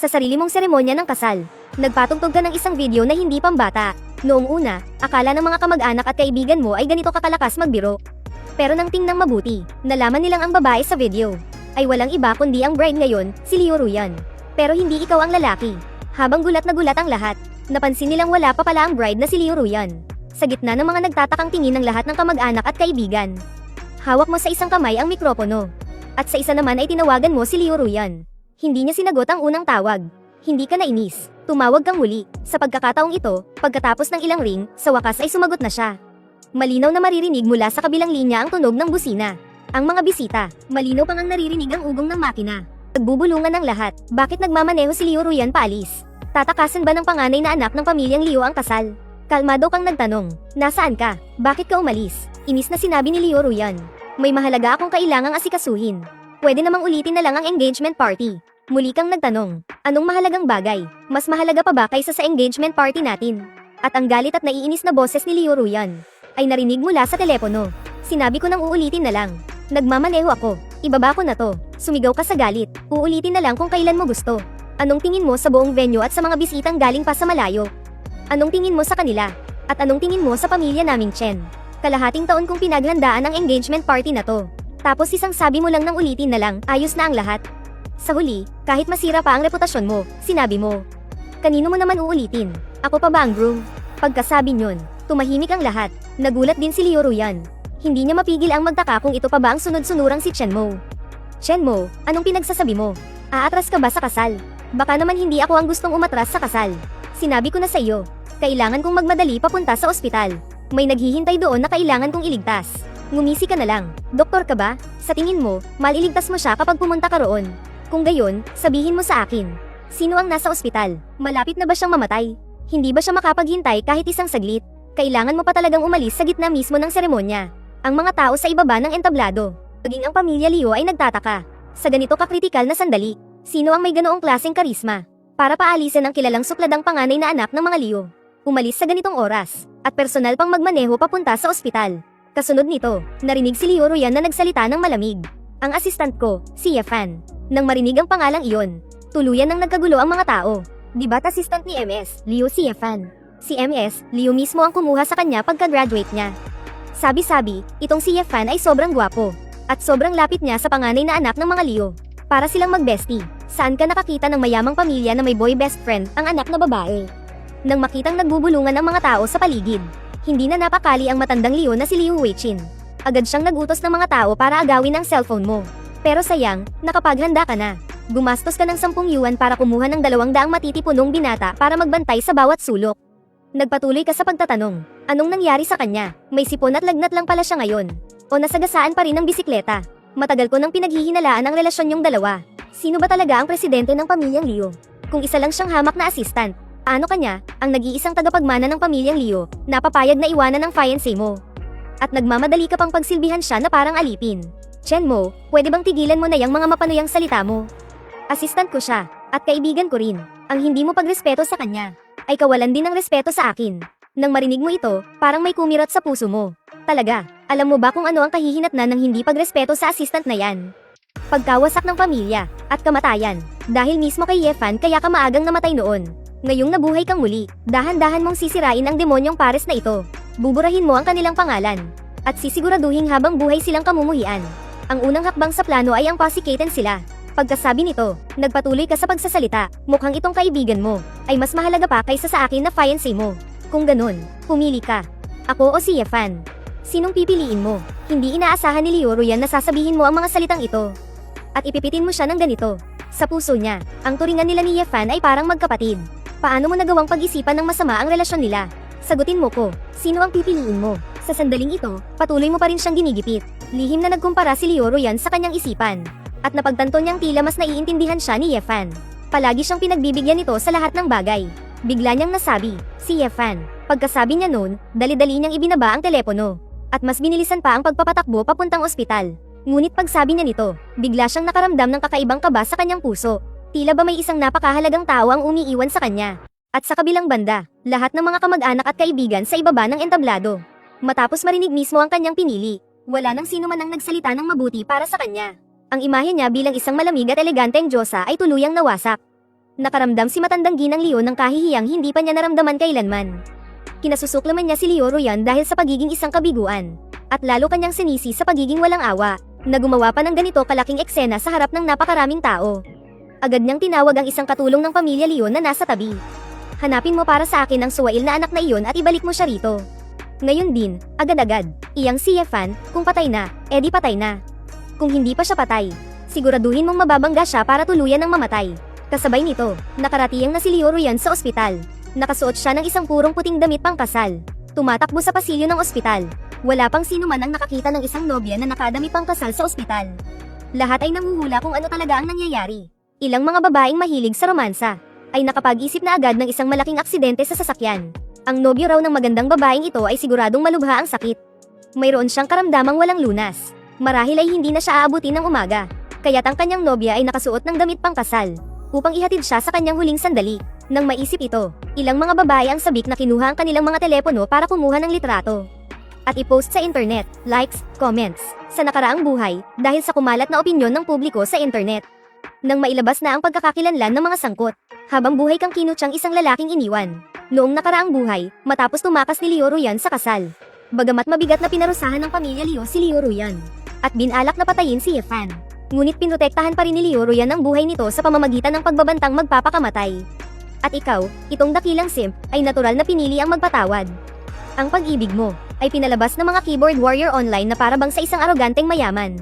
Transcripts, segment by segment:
Sa sarili mong seremonya ng kasal, nagpatugtog ka ng isang video na hindi pambata. Noong una, akala ng mga kamag-anak at kaibigan mo ay ganito kakalakas magbiro. Pero nang tingnang mabuti, nalaman nilang ang babae sa video ay walang iba kundi ang bride ngayon, si Liu Ruyan. Pero hindi ikaw ang lalaki. Habang gulat na gulat ang lahat, napansin nilang wala pa pala ang bride na si Liu Ruyan. Sa gitna ng mga nagtatakang tingin ng lahat ng kamag-anak at kaibigan. Hawak mo sa isang kamay ang mikropono. At sa isa naman ay tinawagan mo si Liu Ruyan. Hindi niya sinagot ang unang tawag. Hindi ka nainis. Tumawag kang muli. Sa pagkakataong ito, pagkatapos ng ilang ring, sa wakas ay sumagot na siya. Malinaw na maririnig mula sa kabilang linya ang tunog ng busina. Ang mga bisita, malinaw pang ang naririnig ang ugong ng makina. Nagbubulungan ng lahat. Bakit nagmamaneho si Liu Ruyan paalis? Tatakasan ba ng panganay na anak ng pamilyang Liu ang kasal? Kalmado kang nagtanong. Nasaan ka? Bakit ka umalis? Inis na sinabi ni Liu Ruyan. May mahalaga akong kailangang asikasuhin. Pwede namang ulitin na lang ang engagement party. Muli kang nagtanong. Anong mahalagang bagay? Mas mahalaga pa ba kaysa sa engagement party natin? At ang galit at naiinis na boses ni Liu Ruyan ay narinig mula sa telepono. Sinabi ko nang uulitin na lang. Nagmamaneho ako. Ibaba ko na to. Sumigaw ka sa galit. Uulitin na lang kung kailan mo gusto. Anong tingin mo sa buong venue at sa mga bisitang galing pa sa malayo? Anong tingin mo sa kanila? At anong tingin mo sa pamilya naming Chen? Kalahating taon kong pinaghandaan ang engagement party na to. Tapos isang sabi mo lang nang ulitin na lang, ayos na ang lahat. Sa huli, kahit masira pa ang reputasyon mo, sinabi mo. Kanino mo naman uulitin? Ako pa ba ang groom? Pagkasabi nyon, tumahimik ang lahat. Nagulat din si Liu Ruyan. Hindi niya mapigil ang magtaka kung ito pa ba ang sunod-sunurang si Chen Mo. Chen Mo, anong pinagsasabi mo? Aatras ka ba sa kasal? Baka naman hindi ako ang gustong umatras sa kasal. Sinabi ko na sa iyo, kailangan kong magmadali papunta sa ospital. May naghihintay doon na kailangan kong iligtas. Ngumisi ka na lang. Doktor ka ba? Sa tingin mo, maliligtas mo siya kapag pumunta ka roon. Kung gayon, sabihin mo sa akin. Sino ang nasa ospital? Malapit na ba siyang mamatay? Hindi ba siya makapaghintay kahit isang saglit? Kailangan mo pa talagang umalis sa gitna mismo ng seremonya. Ang mga tao sa ibaba ng entablado, maging ang pamilya Liu ay nagtataka. Sa ganito kakritikal na sandali, sino ang may ganoong klaseng karisma? Para paalisin ang kilalang supladang panganay na anak ng mga Liu. Umalis sa ganitong oras, at personal pang magmaneho papunta sa ospital. Kasunod nito, narinig si Liu Ruyan na nagsalita ng malamig. Ang assistant ko, si Yefan. Nang marinig ang pangalang iyon, tuluyan nang nagkagulo ang mga tao. Di ba't assistant ni MS, Liu si Yefan? Si MS, Liu mismo ang kumuha sa kanya pagka-graduate niya. Sabi-sabi, itong si Yefan ay sobrang gwapo. At sobrang lapit niya sa panganay na anak ng mga Liu. Para silang mag-bestie. Saan ka nakakita ng mayamang pamilya na may boy best friend ang anak na babae? Nang makitang nagbubulungan ang mga tao sa paligid, hindi na napakali ang matandang Liu na si Liu Weichin. Agad siyang nagutos ng mga tao para agawin ang cellphone mo. Pero sayang, nakapaghanda ka na. Gumastos ka ng 10 yuan para kumuha ng 200 matitipunong binata para magbantay sa bawat sulok. Nagpatuloy ka sa pagtatanong, anong nangyari sa kanya? May sipon at lagnat lang pala siya ngayon. O nasagasaan pa rin ng bisikleta. Matagal ko nang pinaghihinalaan ang relasyon niyong dalawa. Sino ba talaga ang presidente ng pamilyang Liu? Kung isa lang siyang hamak na assistant, paano kanya, ang nag-iisang tagapagmana ng pamilyang Liu, napapayag na iwanan ng fiancé mo? At nagmamadali ka pang pagsilbihan siya na parang alipin. Chen Mo, pwede bang tigilan mo na yung mga mapanuyang salita mo? Assistant ko siya, at kaibigan ko rin. Ang hindi mo pagrespeto sa kanya, ay kawalan din ng respeto sa akin. Nang marinig mo ito, parang may kumirot sa puso mo. Talaga, alam mo ba kung ano ang kahihinatnan ng hindi pagrespeto sa assistant na yan? Pagkawasak ng pamilya, at kamatayan. Dahil mismo kay Yefan kaya ka maagang namatay noon. Ngayong nabuhay kang muli, dahan-dahan mong sisirain ang demonyong pares na ito. Buburahin mo ang kanilang pangalan. At sisiguraduhin habang buhay silang kamumuhian. Ang unang hakbang sa plano ay ang pasikatin sila. Pagkasabi nito, nagpatuloy ka sa pagsasalita, mukhang itong kaibigan mo, ay mas mahalaga pa kaysa sa akin na fiancé mo. Kung ganun, pumili ka. Ako o si Yefan? Sinong pipiliin mo? Hindi inaasahan ni Liu Ruyan na sasabihin mo ang mga salitang ito. At ipipitin mo siya ng ganito. Sa puso niya, ang turingan nila ni Yefan ay parang magkapatid. Paano mo nagawang pag-isipan ng masama ang relasyon nila? Sagutin mo ko, sino ang pipiliin mo? Sa sandaling ito, patuloy mo pa rin siyang ginigipit. Lihim na nagkumpara si Liu Ruyan sa kanyang isipan. At napagtanto niyang tila mas naiintindihan siya ni Yefan. Palagi siyang pinagbibigyan nito sa lahat ng bagay. Bigla niyang nasabi, si Yefan. Pagkasabi niya noon, dali-dali niyang ibinaba ang telepono. At mas binilisan pa ang pagpapatakbo papuntang ospital. Ngunit pagsabi niya nito, bigla siyang nakaramdam ng kakaibang kaba sa kanyang puso. Tila ba may isang napakahalagang tao ang umiiwan sa kanya. At sa kabilang banda, lahat ng mga kamag-anak at kaibigan sa ibaba ng entablado. Matapos marinig mismo ang kanyang pinili, wala nang sino man ang nagsalita ng mabuti para sa kanya. Ang imahe niya bilang isang malamig at eleganteng diyosa ay tuluyang nawasak. Nakaramdam si matandang ginang Leo ng kahihiyang hindi pa niya naramdaman kailanman. Kinasusuklaman niya si Leo Ruyan dahil sa pagiging isang kabiguan. At lalo kanyang sinisi sa pagiging walang awa, na gumawa pa ng ganito kalaking eksena sa harap ng napakaraming tao. Agad niyang tinawag ang isang katulong ng pamilya Leo na nasa tabi. Hanapin mo para sa akin ang suwail na anak na iyon at ibalik mo siya rito. Ngayon din, agad-agad, iyang si Yefan, kung patay na, edi patay na. Kung hindi pa siya patay, siguraduhin mong mababangga siya para tuluyan ng mamatay. Kasabay nito, nakaratiyang na si Leo Ruyan sa ospital. Nakasuot siya ng isang purong puting damit pangkasal. Tumatakbo sa pasilyo ng ospital. Wala pang sino man ang nakakita ng isang nobya na nakadami pangkasal sa ospital. Lahat ay nanguhula kung ano talaga ang nangyayari. Ilang mga babaeng mahilig sa romansa ay nakapag-isip na agad ng isang malaking aksidente sa sasakyan. Ang nobyo raw ng magandang babaeng ito ay siguradong malubha ang sakit. Mayroon siyang karamdamang walang lunas. Marahil ay hindi na siya aabutin ng umaga. Kaya't ang kanyang nobya ay nakasuot ng damit pangkasal upang ihatid siya sa kanyang huling sandali. Nang maisip ito, ilang mga babae ang sabik na kinuha ang kanilang mga telepono para kumuha ng litrato at i-post sa internet, likes, comments, sa nakaraang buhay dahil sa kumalat na opinyon ng publiko sa internet. Nang mailabas na ang pagkakakilanlan ng mga sangkot, habang buhay kang kinutsang isang lalaking iniwan. Noong nakaraang buhay, matapos tumakas ni Leo Ruyan sa kasal. Bagamat mabigat na pinarusahan ng pamilya Leo si Leo Ruyan, at binalak na patayin si Yefan, ngunit pinrotektahan pa rin ni Leo Ruyan ang buhay nito sa pamamagitan ng pagbabantang magpapakamatay. At ikaw, itong dakilang simp, ay natural na pinili ang magpatawad. Ang pag-ibig mo, ay pinalabas ng mga keyboard warrior online na parabang sa isang aroganteng mayaman,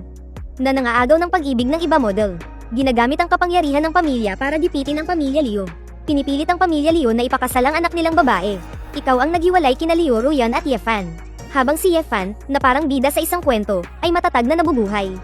na nangaagaw ng pag-ibig ng iba model. Ginamit ang kapangyarihan ng pamilya para gipitin ang pamilya Leo. Pinipilit ang pamilya Leo na ipakasal ang anak nilang babae. Ikaw ang naghiwalay kina Leo Ruyan at Yefan. Habang si Yefan, na parang bida sa isang kwento, ay matatag na nabubuhay.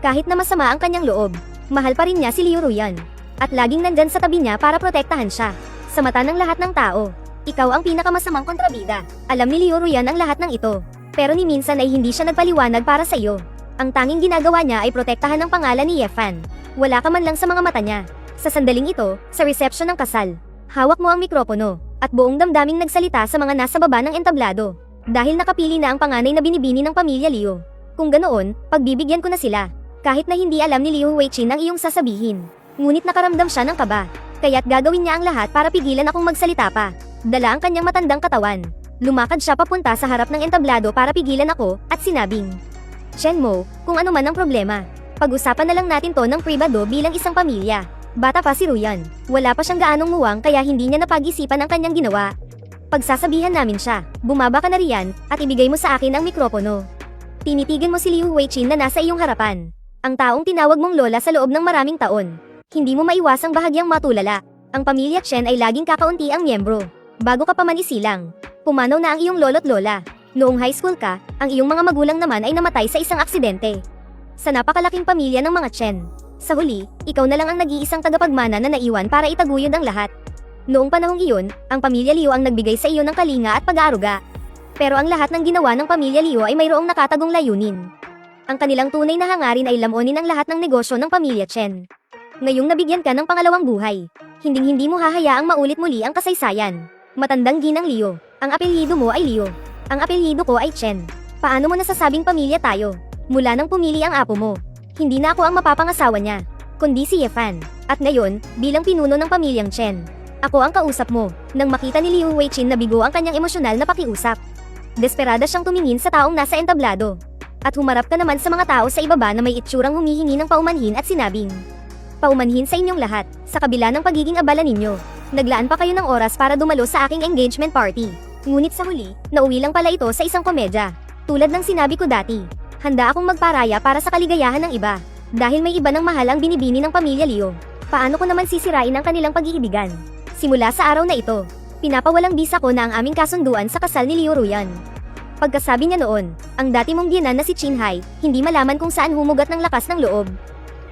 Kahit na masama ang kanyang loob, mahal pa rin niya si Leo Ruyan. At laging nandyan sa tabi niya para protektahan siya. Sa mata ng lahat ng tao, ikaw ang pinakamasamang kontrabida. Alam ni Leo Ruyan ang lahat ng ito. Pero ni minsan ay hindi siya nagpaliwanag para sa iyo. Ang tanging ginagawa niya ay protektahan ang pangalan ni Yefan. Wala ka man lang sa mga mata niya. Sa sandaling ito, sa reception ng kasal, hawak mo ang mikropono, at buong damdaming nagsalita sa mga nasa baba ng entablado. Dahil nakapili na ang panganay na binibini ng pamilya Leo. Kung ganoon, pagbibigyan ko na sila. Kahit na hindi alam ni Liu Huichin ang iyong sasabihin. Ngunit nakaramdam siya ng kaba. Kaya't gagawin niya ang lahat para pigilan akong magsalita pa. Dala ang kanyang matandang katawan. Lumakad siya papunta sa harap ng entablado para pigilan ako, at sinabing, Shenmo, kung ano man ang problema, pag-usapan na lang natin to ng pribado bilang isang pamilya. Bata pa si Ruyan. Wala pa siyang gaanong muwang kaya hindi niya napag-isipan ang kanyang ginawa. Pagsasabihan namin siya, bumaba ka na riyan, at ibigay mo sa akin ang mikropono. Tinitigan mo si Liu Huichin na nasa iyong harapan. Ang taong tinawag mong lola sa loob ng maraming taon. Hindi mo maiwasang bahagyang matulala. Ang pamilya Chen ay laging kakaunti ang miyembro. Bago ka pa man isilang, pumanaw na ang iyong lolo't lola. Noong high school ka, ang iyong mga magulang naman ay namatay sa isang aksidente. Sa napakalaking pamilya ng mga Chen. Sa huli, ikaw na lang ang nag-iisang tagapagmana na naiwan para itaguyod ang lahat. Noong panahong iyon, ang pamilya Liu ang nagbigay sa iyo ng kalinga at pag-aaruga. Pero ang lahat ng ginawa ng pamilya Liu ay mayroong nakatagong layunin. Ang kanilang tunay na hangarin ay lamunin ang lahat ng negosyo ng pamilya Chen. Ngayong nabigyan ka ng pangalawang buhay, hinding-hindi mo hahayaang maulit muli ang kasaysayan. Matandang ginang Leo, ang apelyido mo ay Leo. Ang apelyido ko ay Chen. Paano mo nasasabing pamilya tayo? Mula nang pumili ang apo mo, hindi na ako ang mapapangasawa niya, kundi si Yefan. At ngayon, bilang pinuno ng pamilyang Chen, ako ang kausap mo. Nang makita ni Liu Huichin na bigo ang kanyang emosyonal na pakiusap, desperada siyang tumingin sa taong nasa entablado. At humarap ka naman sa mga tao sa ibaba na may itsurang humihingi ng paumanhin at sinabing, paumanhin sa inyong lahat, sa kabila ng pagiging abala ninyo. Naglaan pa kayo ng oras para dumalo sa aking engagement party. Ngunit sa huli, nauwi lang pala ito sa isang komedya. Tulad ng sinabi ko dati, handa akong magparaya para sa kaligayahan ng iba. Dahil may iba ng mahal ang binibini ng pamilya Leo. Paano ko naman sisirain ang kanilang pag-iibigan? Simula sa araw na ito, pinapawalang bisa ko na ang aming kasunduan sa kasal ni Leo Ruyan. Pagkasabi niya noon, ang dati mong biyenan na si Chin Hai, hindi malaman kung saan humugat ng lakas ng loob,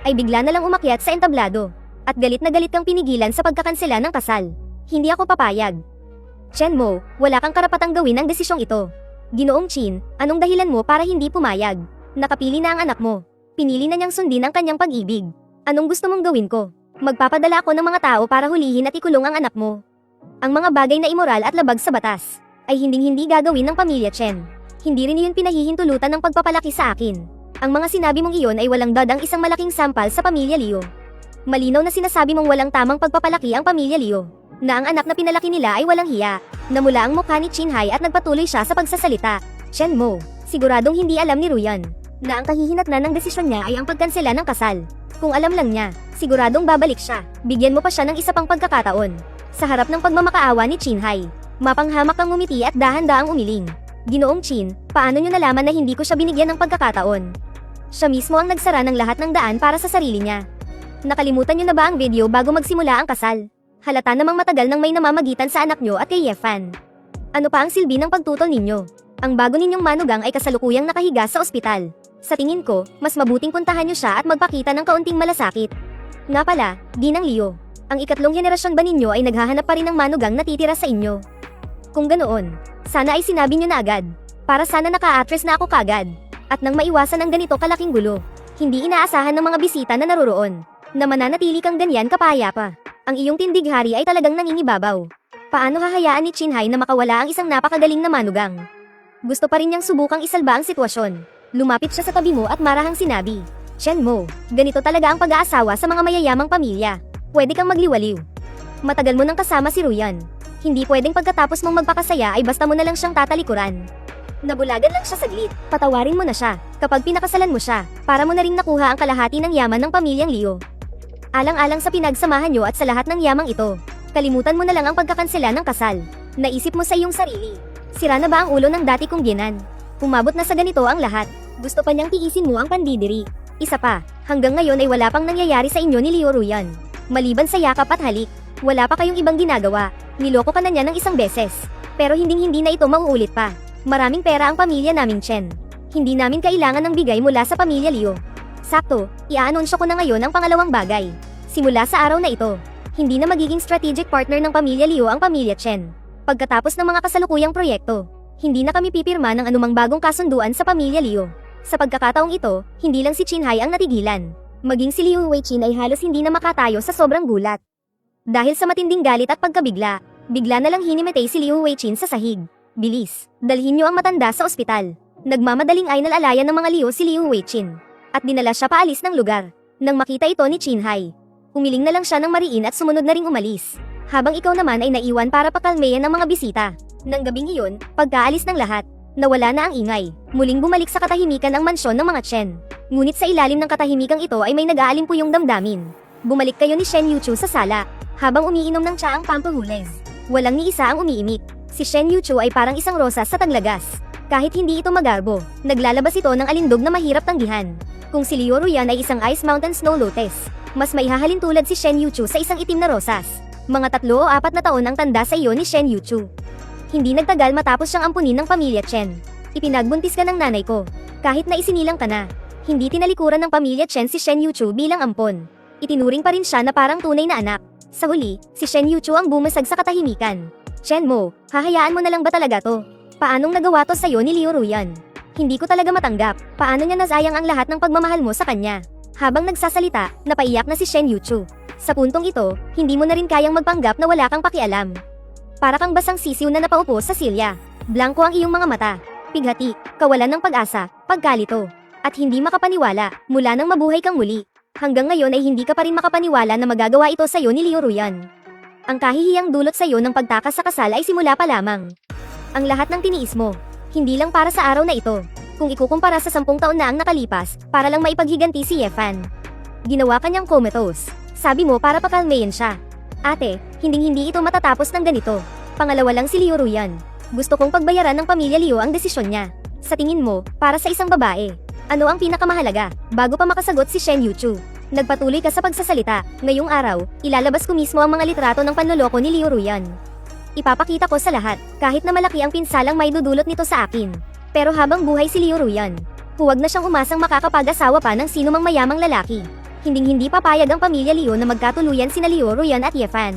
ay bigla na lang umakyat sa entablado. At galit na galit kang pinigilan sa pagkakansela ng kasal. Hindi ako papayag. Chen Mo, wala kang karapatang gawin ang desisyong ito. Ginoong Chin, anong dahilan mo para hindi pumayag? Nakapili na ang anak mo. Pinili na niyang sundin ang kanyang pag-ibig. Anong gusto mong gawin ko? Magpapadala ako ng mga tao para hulihin at ikulong ang anak mo. Ang mga bagay na imoral at labag sa batas ay hinding-hindi gagawin ng pamilya Chen. Hindi rin iyon pinahihintulutan ng pagpapalaki sa akin. Ang mga sinabi mong iyon ay walang dadang isang malaking sampal sa pamilya Liu. Malinaw na sinasabi mong walang tamang pagpapalaki ang pamilya Liu. Na ang anak na pinalaki nila ay walang hiya. Namula ang mukha ni Chinhai at nagpatuloy siya sa pagsasalita. Chen Mo, siguradong hindi alam ni Ruyan na ang kahihinatnan ng desisyon niya ay ang pagkansela ng kasal. Kung alam lang niya, siguradong babalik siya. Bigyan mo pa siya ng isa pang pagkakataon. Sa harap ng pagmamakaawa ni Chinhai, mapanghamak kang ngumiti at dahan-daang umiling. Ginoong Chin, paano niyo nalaman na hindi ko siya binigyan ng pagkakataon? Siya mismo ang nagsara ng lahat ng daan para sa sarili niya. Nakalimutan niyo na ba ang video bago magsimula ang kasal? Halata namang matagal nang may namamagitan sa anak niyo at kay Yefan. Ano pa ang silbi ng pagtutol ninyo? Ang bago ninyong manugang ay kasalukuyang nakahiga sa ospital. Sa tingin ko, mas mabuting puntahan niyo siya at magpakita ng kaunting malasakit. Nga pala, Ginang Leo, ang ikatlong henerasyon ba ninyo ay naghahanap pa rin ng manugang na titira sa inyo? Kung ganoon, sana ay sinabi niyo na agad. Para sana naka-address na ako kagad. At nang maiwasan ang ganito kalaking gulo, hindi inaasahan ng mga bisita na naroroon, na mananatili kang ganyan kapayapa. Ang iyong tindighari ay talagang nangingibabaw. Paano hahayaan ni Chinhai na makawala ang isang napakagaling na manugang? Gusto pa rin niyang subukang isalba ang sitwasyon. Lumapit siya sa tabi mo at marahang sinabi, Chen Mo, ganito talaga ang pag-aasawa sa mga mayayamang pamilya. Pwede kang magliwaliw. Matagal mo nang kasama si Ruyan. Hindi pwedeng pagkatapos mong magpakasaya ay basta mo na lang siyang tatalikuran. Nabulagan lang siya saglit. Patawarin mo na siya. Kapag pinakasalan mo siya, para mo na ring nakuha ang kalahati ng yaman ng pamilyang Liu. Alang-alang sa pinagsamahan nyo at sa lahat ng yamang ito, kalimutan mo na lang ang pagkakansela ng kasal. Naisip mo sa iyong sarili. Sira na ba ang ulo ng dati kong ginan? Umabot na sa ganito ang lahat. Gusto pa niyang tiisin mo ang pandidiri. Isa pa, hanggang ngayon ay wala pang nangyayari sa inyo ni Liu Ruyan. Maliban sa yakap at halik, wala pa kayong ibang ginagawa. Niloko ka na niya ng isang beses. Pero hindi na ito mauulit pa. Maraming pera ang pamilya naming Chen. Hindi namin kailangan ng bigay mula sa pamilya Liu. Sakto, i-aanonsyo ko na ngayon ang pangalawang bagay. Simula sa araw na ito, hindi na magiging strategic partner ng pamilya Liu ang pamilya Chen. Pagkatapos ng mga kasalukuyang proyekto, hindi na kami pipirma ng anumang bagong kasunduan sa pamilya Liu. Sa pagkakataong ito, hindi lang si Chinhai ang natigilan. Maging si Liu Weichin ay halos hindi na makatayo sa sobrang gulat. Dahil sa matinding galit at pagkabigla, bigla na lang hinimatay si Liu Weichin sa sahig. Bilis, dalhin niyo ang matanda sa ospital. Nagmamadaling ay nalalayan ng mga Liu si Liu Weichin. At dinala siya paalis ng lugar. Nang makita ito ni Chinhai, umiling na lang siya ng mariin at sumunod na ring umalis. Habang ikaw naman ay naiwan para pakalmeyan ng mga bisita. Nang gabing iyon, pagkaalis ng lahat, nawala na ang ingay. Muling bumalik sa katahimikan ang mansyon ng mga Chen. Ngunit sa ilalim ng katahimikang ito ay may nag-aalimpuyong damdamin. Bumalik kayo ni Shen Yuchu sa sala, habang umiinom ng tsaang pampahules. Walang ni isa ang umiimik. Si Shen Yuchu ay parang isang rosas sa taglagas. Kahit hindi ito magarbo, naglalabas ito ng alindog na mahirap tanggihan. Kung si Liu Ruyan ay isang Ice Mountain Snow Lotus, mas maihahalin tulad si Shen Yuchu sa isang itim na rosas. Mga 3 o 4 na taon ang tanda sa iyo ni Shen Yuchu. Hindi nagtagal matapos siyang ampunin ng pamilya Chen. Ipinagbuntis ka ng nanay ko. Kahit na isinilang ka na, hindi tinalikuran ng pamilya Chen si Shen Yuchu bilang ampon. Itinuring pa rin siya na parang tunay na anak. Sa huli, si Shen Yuchu ang bumasag sa katahimikan. Chen Mo, hahayaan mo na lang ba talaga to? Paanong nagawa to sa'yo ni Liu Ruyan? Hindi ko talaga matanggap. Paano niya nasayang ang lahat ng pagmamahal mo sa kanya? Habang nagsasalita, napaiyak na si Shen Yuchu. Sa puntong ito, hindi mo na rin kayang magpanggap na wala kang pakialam. Para kang basang sisiw na napaupo sa silya. Blanko ang iyong mga mata. Pighati, kawalan ng pag-asa, pagkalito. At hindi makapaniwala, mula nang mabuhay kang muli. Hanggang ngayon ay hindi ka pa rin makapaniwala na magagawa ito sa'yo ni Liu Ruyan. Ang kahihiyang dulot sa'yo ng pagtakas sa kasal ay simula pa lamang. Ang lahat ng tiniis mo, hindi lang para sa araw na ito. Kung ikukumpara sa 10 taon na ang nakalipas, para lang maipaghiganti si Yefan. Ginawa kanyang comatose. Sabi mo para pakalmayin siya. Ate, hindi ito matatapos ng ganito. Pangalawa lang si Liu Ruyan. Gusto kong pagbayaran ng pamilya Liu ang desisyon niya. Sa tingin mo, para sa isang babae, ano ang pinakamahalaga? Bago pa makasagot si Shen Yuchu, nagpatuloy ka sa pagsasalita. Ngayong araw, ilalabas ko mismo ang mga litrato ng panloloko ni Liu Ruyan. Ipapakita ko sa lahat, kahit na malaki ang pinsalang may dudulot nito sa akin. Pero habang buhay si Liu Ruyan, huwag na siyang umasang makakapag-asawa pa ng sinumang mayamang lalaki. Hindi papayag ang pamilya Liu na magkatuluyan sina Liu Ruyan at Yefan.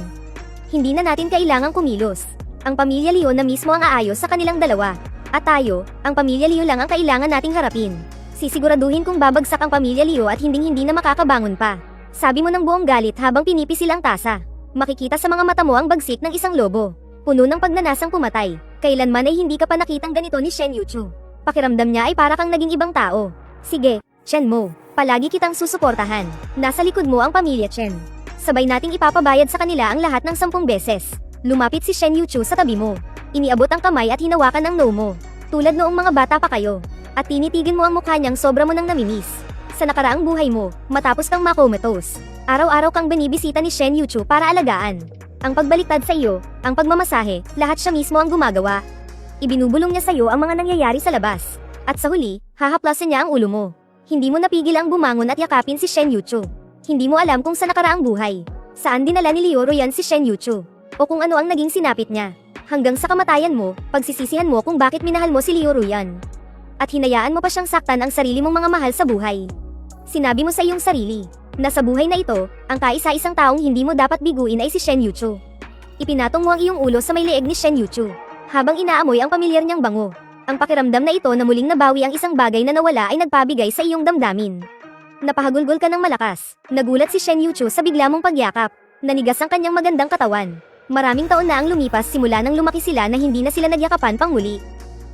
Hindi na natin kailangang kumilos. Ang pamilya Liu na mismo ang aayos sa kanilang dalawa. At tayo, ang pamilya Liu lang ang kailangan nating harapin. Sisiguraduhin kung babagsak ang pamilya Liu at hindi na makakabangon pa. Sabi mo ng buong galit habang pinipisil ang tasa. Makikita sa mga mata mo ang bagsik ng isang lobo. Puno ng pagnanasang pumatay. Kailanman ay hindi ka pa nakitang ganito ni Shen Yuchu. Pakiramdam niya ay para kang naging ibang tao. Sige, Chen Mo, Palagi kitang susuportahan. Nasa likod mo ang pamilya Chen. Sabay nating ipapabayad sa kanila ang lahat ng 10 beses. Lumapit si Shen Yuchu sa tabi mo. Iniabot ang kamay at hinawakan ang noo mo. Tulad noong mga bata pa kayo. At tinitigin mo ang mukha niyang sobra mo nang namimiss. Sa nakaraang buhay mo, matapos kang makomatose, araw-araw kang binibisita ni Shen Yuchu para alagaan. Ang pagbaliktad sa iyo, ang pagmamasahe, lahat siya mismo ang gumagawa. Ibinubulong niya sa iyo ang mga nangyayari sa labas. At sa huli, hahaplasin niya ang ulo mo. Hindi mo napigil ang bumangon at yakapin si Shen Yuchu. Hindi mo alam kung sa nakaraang buhay, saan dinala ni Liu Ruyan si Shen Yuchu, o kung ano ang naging sinapit niya. Hanggang sa kamatayan mo, pagsisisihan mo kung bakit minahal mo si Liu Ruyan. At hinayaan mo pa siyang saktan ang sarili mong mga mahal sa buhay. Sinabi mo sa iyong sarili, na sa buhay na ito, ang kaisa-isang taong hindi mo dapat biguin ay si Shen Yuchu. Ipinatong mo ang iyong ulo sa may leeg ni Shen Yuchu, habang inaamoy ang pamilyar niyang bango. Ang pakiramdam na ito na muling nabawi ang isang bagay na nawala ay nagpabigay sa iyong damdamin. Napahagulgol ka ng malakas. Nagulat si Shen Yuchu sa bigla mong pagyakap. Nanigas ang kanyang magandang katawan. Maraming taon na ang lumipas simula nang lumaki sila na hindi na sila nagyakapan pang muli.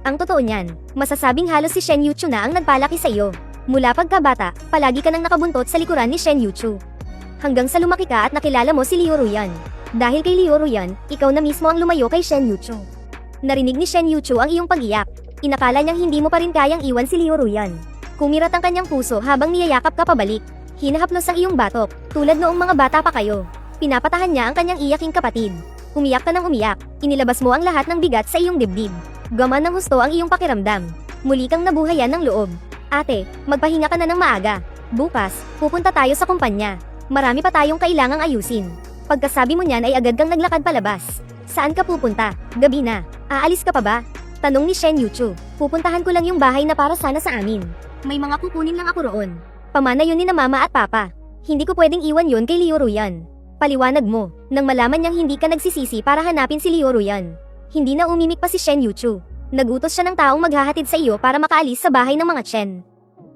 Ang totoo niyan, masasabing halos si Shen Yuchu na ang nagpalaki sa iyo. Mula pagkabata, palagi ka nang nakabuntot sa likuran ni Shen Yuchu. Hanggang sa lumaki ka at nakilala mo si Liu Ruyan. Dahil kay Liu Ruyan, ikaw na mismo ang lumayo kay Shen Yuchu. Narinig ni Shen Yuchu ang iyong pagiyak. Inakala niyang hindi mo pa rin kayang iwan si Liu Ruyan. Kumirat ang kanyang puso habang niyayakap ka pabalik. Hinahaplos ang iyong batok, tulad noong mga bata pa kayo. Pinapatahan niya ang kanyang iyaking kapatid. Umiyak ka ng umiyak, inilabas mo ang lahat ng bigat sa iyong dibdib. Gaman ng husto ang iyong pakiramdam. Muli kang nabuhayan ng loob. Ate, magpahinga ka na ng maaga. Bukas, pupunta tayo sa kumpanya. Marami pa tayong kailangang ayusin. Pagkasabi mo niyan ay agad kang naglakad palabas. Saan ka pupunta? Gabi na. Aalis ka pa ba? Tanong ni Shen Yuchu. Pupuntahan ko lang yung bahay na para sana sa amin. May mga kukunin lang ako roon. Pamana yun ni na mama at papa. Hindi ko pwedeng iwan yun kay Liu Ruyan. Paliwanag mo, nang malaman niyang hindi ka nagsisisi para hanapin si Liu Ruyan. Hindi na umimik pa si Shen Yuchu. Nagutos siya ng taong maghahatid sa iyo para makaalis sa bahay ng mga Chen.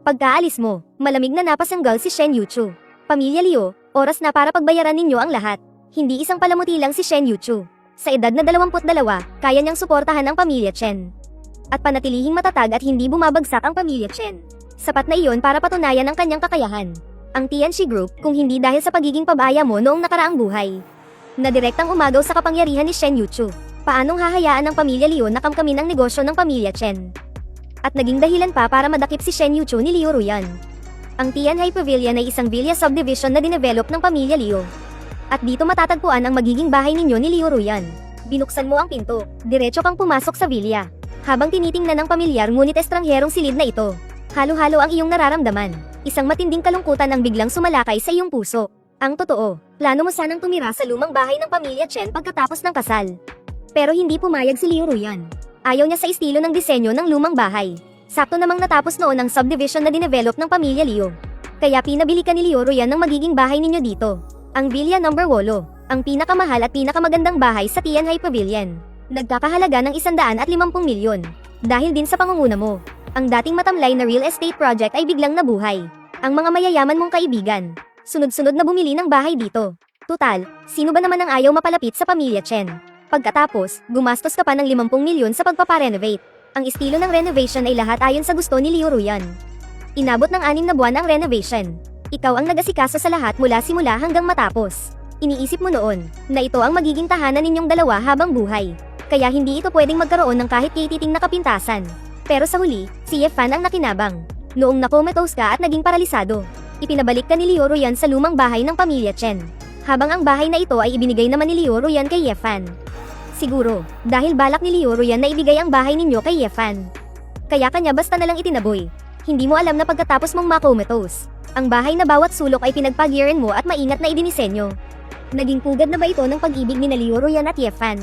Pagkaalis mo, malamig na napasanggal si Shen Yuchu. Pamilya Liu, oras na para pagbayaran ninyo ang lahat. Hindi isang palamuti lang si Shen Yuchu. Sa edad na 22, kaya niyang suportahan ang pamilya Chen. At panatilihing matatag at hindi bumabagsak ang pamilya Chen. Sapat na iyon para patunayan ang kanyang kakayahan. Ang Tianxi Group, kung hindi dahil sa pagiging pabaya mo noong nakaraang buhay, na direktang umagaw sa kapangyarihan ni Shen Yuchu, paanong hahayaan ng pamilya Liu na kamkamin ang negosyo ng pamilya Chen? At naging dahilan pa para madakip si Shen Yuchu ni Liu Ruyan. Ang Tianhai Pavilion ay isang villa subdivision na dinevelop ng pamilya Liu. At dito matatagpuan ang magiging bahay ninyo ni Liu Ruyan. Binuksan mo ang pinto, diretso kang pumasok sa villa. Habang tinitingnan ng pamilyar ngunit estrangherong silid na ito, halo-halo ang iyong nararamdaman. Isang matinding kalungkutan ang biglang sumalakay sa iyong puso. Ang totoo, plano mo sanang tumira sa lumang bahay ng pamilya Chen pagkatapos ng kasal. Pero hindi pumayag si Liu Ruyan. Ayaw niya sa estilo ng disenyo ng lumang bahay. Sakto namang natapos noon ang subdivision na dinevelop ng pamilya Liu. Kaya pinabili ka ni Liu Ruyan ng magiging bahay ninyo dito. Ang Villa Number 8, ang pinakamahal at pinakamagandang bahay sa Tianhai Pavilion. Nagkakahalaga ng 150 milyon. Dahil din sa pangunguna mo, ang dating matamlay na real estate project ay biglang nabuhay. Ang mga mayayaman mong kaibigan, sunod-sunod na bumili ng bahay dito. Tutal, sino ba naman ang ayaw mapalapit sa pamilya Chen? Pagkatapos, gumastos ka pa ng 50 milyon sa pagpaparenovate. Ang estilo ng renovation ay lahat ayon sa gusto ni Liu Ruyan. Inabot ng 6 na buwan ang renovation. Ikaw ang nag-asikaso sa lahat mula simula hanggang matapos. Iniisip mo noon, na ito ang magiging tahanan ninyong dalawa habang buhay. Kaya hindi ito pwedeng magkaroon ng kahit kititing na kapintasan. Pero sa huli, si Ye Fan ang nakinabang. Noong nakomatose ka at naging paralisado, ipinabalik ka ni Liu Ruyan sa lumang bahay ng pamilya Chen. Habang ang bahay na ito ay ibinigay naman ni Liu Ruyan kay Ye Fan. Siguro, dahil balak ni Liu Ruyan na ibigay ang bahay ninyo kay Ye Fan. Kaya kanya basta nalang itinaboy. Hindi mo alam na pagkatapos mong makomatose, ang bahay na bawat sulok ay pinagpagiran mo at maingat na idinisenyo. Naging pugad na ba ito ng pag-ibig ni Liu Ruyan at Ye Fan?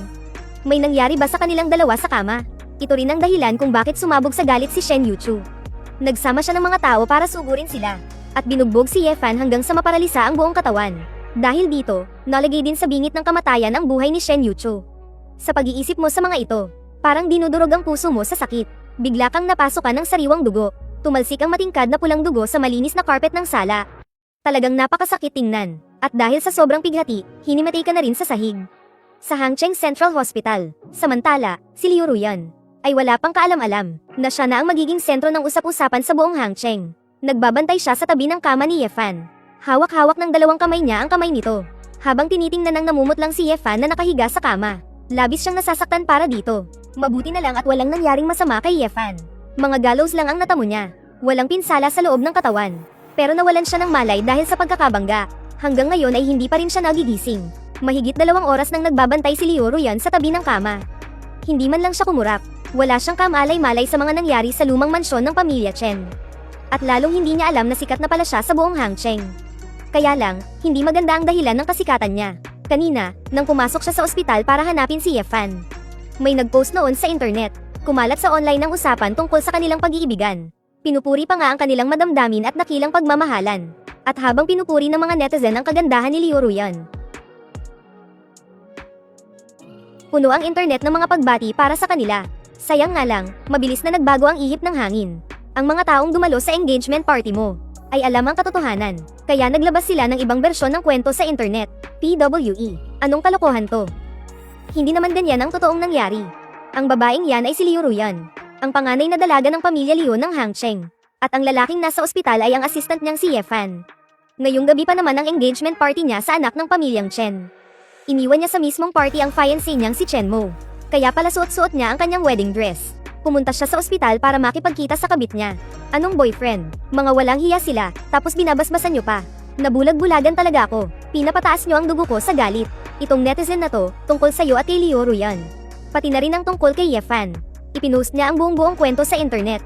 May nangyari ba sa kanilang dalawa sa kama? Ito rin ang dahilan kung bakit sumabog sa galit si Shen Yuchu. Nagsama siya ng mga tao para sugurin sila, at binugbog si Ye Fan hanggang sa maparalisa ang buong katawan. Dahil dito, nalagay din sa bingit ng kamatayan ang buhay ni Shen Yuchu. Sa pag-iisip mo sa mga ito, parang dinudurog ang puso mo sa sakit. Bigla kang napasukan ng sariwang dugo. Tumalsik ang matingkad na pulang dugo sa malinis na carpet ng sala. Talagang napakasakit tingnan. At dahil sa sobrang pighati, hinimatay ka na rin sa sahig. Sa Hangcheng Central Hospital, samantala, si Liu Ruyan ay wala pang kaalam-alam na siya na ang magiging sentro ng usap-usapan sa buong Hangcheng. Nagbabantay siya sa tabi ng kama ni Yefan. Hawak-hawak ng dalawang kamay niya ang kamay nito. Habang tinitingnan ng namumutlang si Yefan na nakahiga sa kama. Labis siyang nasasaktan para dito. Mabuti na lang at walang nangyaring masama kay Yefan. Mga gallows lang ang natamo niya. Walang pinsala sa loob ng katawan. Pero nawalan siya ng malay dahil sa pagkakabangga. Hanggang ngayon ay hindi pa rin siya nagigising. Mahigit 2 oras nang nagbabantay si Liu Ruyan sa tabi ng kama. Hindi man lang siya kumurap. Wala siyang kamalay-malay sa mga nangyari sa lumang mansyon ng pamilya Chen. At lalong hindi niya alam na sikat na pala siya sa buong Hangcheng. Kaya lang, hindi maganda ang dahilan ng kasikatan niya. Kanina, nang pumasok siya sa ospital para hanapin si Yefan. May nag-post noon sa internet. Kumalat sa online ang usapan tungkol sa kanilang pag-iibigan. Pinupuri pa nga ang kanilang madamdamin at nakilang pagmamahalan. At habang pinupuri ng mga netizen ang kagandahan ni Liu Ruyan. Puno ang internet ng mga pagbati para sa kanila. Sayang nga lang, mabilis na nagbago ang ihip ng hangin. Ang mga taong dumalo sa engagement party mo ay alam ang katotohanan, kaya naglabas sila ng ibang bersyon ng kwento sa internet. PWE, anong kalokohan to? Hindi naman ganyan ang totoong nangyari. Ang babaeng yan ay si Liu Ruyan, ang panganay na dalaga ng pamilya Liu ng Hangcheng. At ang lalaking nasa ospital ay ang assistant niyang si Yefan. Ngayong gabi pa naman ang engagement party niya sa anak ng pamilyang Chen. Iniwan niya sa mismong party ang fiancé niyang si Chen Mo. Kaya pala suot-suot niya ang kanyang wedding dress. Pumunta siya sa ospital para makipagkita sa kabit niya. Anong boyfriend? Mga walang hiya sila, tapos binabasbasan niyo pa. Nabulag-bulagan talaga ako. Pinapataas niyo ang dugo ko sa galit. Itong netizen na to, tungkol sa'yo at kay Liu Ruyan. Pati na rin ang tungkol kay Yefan. Ipinost niya ang buong-buong kwento sa internet.